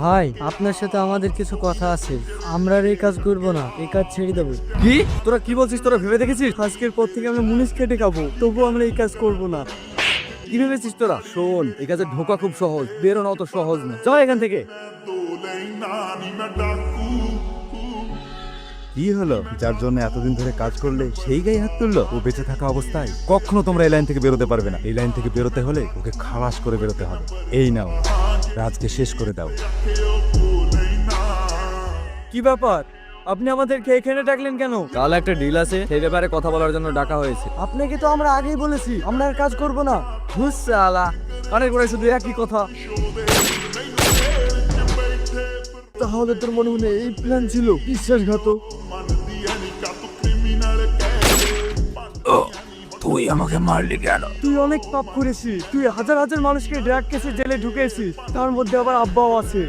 ভাই আপনার সাথে আমাদের কিছু কথা আছে। আমরা আর এই কাজ করবো না, এই কাজ ছেড়ে দেবো। কি তোরা কি বলছিস? তোরা ভেবে দেখেছিস? আজকের পর থেকে আমরা মুনিশ কেটে খাবো, তবুও আমরা এই কাজ করবো না। কি ভেবেছিস তোরা? শোন, এই কাজে ঢোকা খুব সহজ, বেরোনো অত সহজ না। চল এখান থেকে। কি হলো? যার জন্য এতদিন ধরে কাজ করলে সেই গায়ে হাত তুললো? ও বেঁচে থাকা অবস্থায় কখনো তোমরা এই লাইন থেকে বেরোতে পারবে না। এই লাইন থেকে বেরোতে হলে ওকে খালাস করে বেরোতে হবে। এই নাও, রাজকে শেষ করে দাও। কি ব্যাপার, আপনি আমাদেরকে এখানে ডাকলেন কেন? কাল একটা ডিল আছে, সেই ব্যাপারে কথা বলার জন্য ডাকা হয়েছে। আপনাকে তো আমরা আগেই বলেছি আমরা আর কাজ করবো না। হুসালা, কানের গোড়ায় শুধু একই কথা। তাহলে তোর মনে মনে এই প্ল্যান ছিল? বিশ্বাসঘাতক। তুই আমাকে মারলি কেন? তুই অনেক পাপ করেছিস, তুই হাজার হাজার মানুষকে ড্রাগ কেসে জেলে ঢুকেছিস, তার মধ্যে আবার আব্বাও আছে।